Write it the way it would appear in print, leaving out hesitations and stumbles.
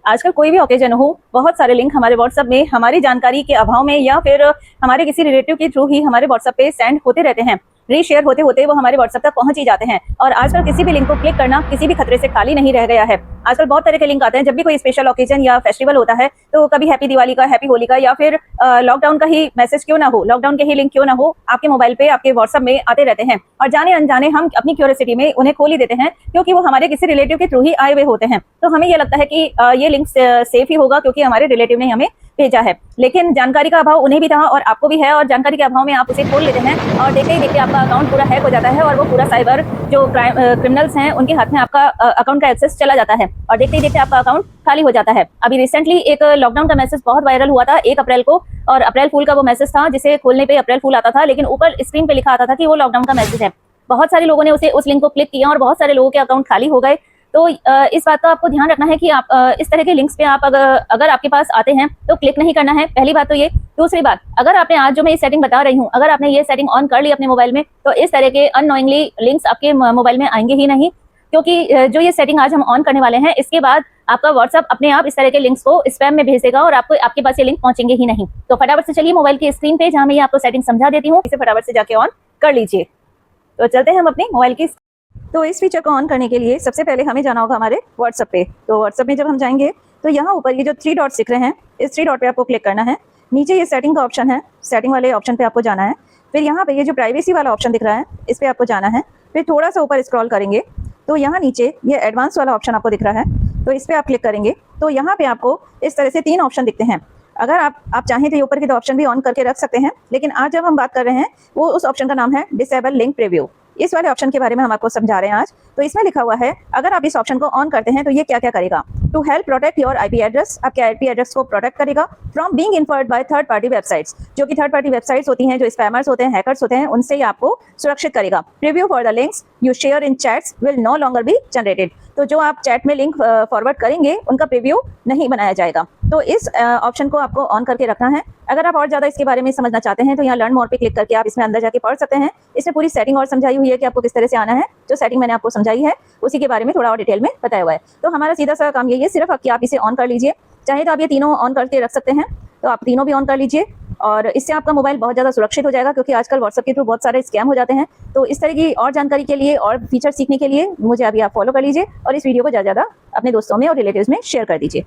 आजकल कोई भी ओकेजन हो, बहुत सारे लिंक हमारे व्हाट्सएप में हमारी जानकारी के अभाव में या फिर हमारे किसी रिलेटिव के थ्रू ही हमारे व्हाट्सएप पे सेंड होते रहते हैं। रीशेयर होते होते वो हमारे व्हाट्सएप तक पहुंच ही जाते हैं। और आजकल किसी भी लिंक को क्लिक करना किसी भी खतरे से खाली नहीं रह गया है। आजकल बहुत तरह के लिंक आते हैं। जब भी कोई स्पेशल ओकेजन या फेस्टिवल होता है तो कभी हैप्पी दिवाली का, हैप्पी होली का, या फिर लॉकडाउन का ही मैसेज क्यों ना हो, लॉकडाउन के ही लिंक क्यों ना हो, आपके मोबाइल पे, आपके व्हाट्सएप में आते रहते हैं। और जाने अनजाने हम अपनी क्यूरियोसिटी में उन्हें खोल ही देते हैं, क्योंकि वो हमारे किसी रिलेटिव के थ्रू ही आए हुए होते हैं। तो हमें ये लगता है कि ये लिंक सेफ ही होगा क्योंकि हमारे रिलेटिव ने हमें भेजा है। लेकिन जानकारी का अभाव उन्हें भी था और आपको भी है, और जानकारी के अभाव में आप उसे खोल लेते हैं और देखते ही देखते आपका अकाउंट पूरा हैक हो जाता है और वो पूरा साइबर जो क्रिमिनल्स हैं उनके हाथ में आपका अकाउंट का एक्सेस चला जाता है और देखते ही देखते आपका अकाउंट खाली हो जाता है। अभी रिसेंटली एक लॉकडाउन का मैसेज बहुत वायरल हुआ था 1 अप्रैल को, और अप्रैल फूल का वो मैसेज था जिसे खोलने पे अप्रैल फूल आता था, लेकिन ऊपर स्क्रीन पे लिखा आता था कि वो लॉकडाउन का मैसेज है। बहुत सारे लोगों ने उस लिंक को क्लिक किया और बहुत सारे लोगों के अकाउंट खाली हो गए। तो इस बात का आपको ध्यान रखना है कि आप इस तरह के लिंक्स पे आप अगर आपके पास आते हैं तो क्लिक नहीं करना है। पहली बात तो ये। दूसरी बात, अगर आपने आज जो मैं ये सेटिंग बता रही हूँ, अगर आपने ये सेटिंग ऑन कर ली अपने मोबाइल में, तो इस तरह के अननोइंगली लिंक्स आपके मोबाइल में आएंगे ही नहीं, क्योंकि जो ये सेटिंग आज हम ऑन करने वाले हैं इसके बाद आपका व्हाट्सएप अपने आप इस तरह के लिंक्स को स्पैम में भेज देगा और आपके पास ये लिंक पहुंचेंगे ही नहीं। तो फटाफट से चलिए मोबाइल की स्क्रीन पे, जहां मैं आपको सेटिंग समझा देती हूँ, इसे फटाफट से जाके ऑन कर लीजिए। तो चलते हैं हम अपने मोबाइल की। तो इस फीचर को ऑन करने के लिए सबसे पहले हमें जाना होगा हमारे व्हाट्सएप पे। तो व्हाट्सएप में जब हम जाएंगे तो यहाँ ऊपर ये जो 3 डॉट्स दिख रहे हैं, इस 3 डॉट पे आपको क्लिक करना है। नीचे ये सेटिंग का ऑप्शन है, सेटिंग वाले ऑप्शन पे आपको जाना है। फिर यहाँ पे ये जो प्राइवेसी वाला ऑप्शन दिख रहा है, इस पे आपको जाना है। फिर थोड़ा सा ऊपर स्क्रॉल करेंगे तो यहाँ नीचे ये एडवांस वाला ऑप्शन आपको दिख रहा है, तो इस पर आप क्लिक करेंगे तो यहाँ पे आपको इस तरह से 3 ऑप्शन दिखते हैं। अगर आप चाहें तो ये ऊपर के 2 ऑप्शन भी ऑन करके रख सकते हैं, लेकिन आज जब हम बात कर रहे हैं वो उस ऑप्शन का नाम है डिसेबल लिंक प्रीव्यू। इस वाले ऑप्शन के बारे में हम आपको समझा रहे हैं आज। तो इसमें लिखा हुआ है, अगर आप इस ऑप्शन को ऑन करते हैं तो ये क्या क्या करेगा। To help protect your IP address, आपके आईपी एड्रेस को प्रोटेक्ट करेगा from being inferred by third party websites, जो कि थर्ड पार्टी वेबसाइट्स होती हैं, जो स्पैमर्स होते हैं, हैकर्स होते हैं, उनसे ये आपको सुरक्षित करेगा। Preview for the links you share in chats will no longer be generated, तो जो आप चैट में लिंक फॉरवर्ड करेंगे उनका प्रीव्यू नहीं बनाया जाएगा। तो इस ऑप्शन को आपको ऑन करके रखना है। अगर आप और ज़्यादा इसके बारे में समझना चाहते हैं तो यहाँ लर्न मोर पे क्लिक करके आप इसमें अंदर जाके पढ़ सकते हैं। इसमें पूरी सेटिंग और समझाई हुई है कि आपको किस तरह से आना है। जो सेटिंग मैंने आपको समझाई है उसी के बारे में थोड़ा और डिटेल में बताया हुआ है। तो हमारा सीधा सा काम यही है सिर्फ कि आप इसे ऑन कर लीजिए। चाहे तो आप ये तीनों ऑन करके रख सकते हैं, तो आप तीनों भी ऑन कर लीजिए और इससे आपका मोबाइल बहुत ज़्यादा सुरक्षित हो जाएगा, क्योंकि आजकल व्हाट्सएप के थ्रू बहुत सारे स्कैम हो जाते हैं। तो इस तरह की और जानकारी के लिए और फीचर सीखने के लिए मुझे अभी आप फॉलो कर लीजिए और इस वीडियो को ज़्यादा अपने दोस्तों में और रिलेटिव्स में शेयर कर दीजिए।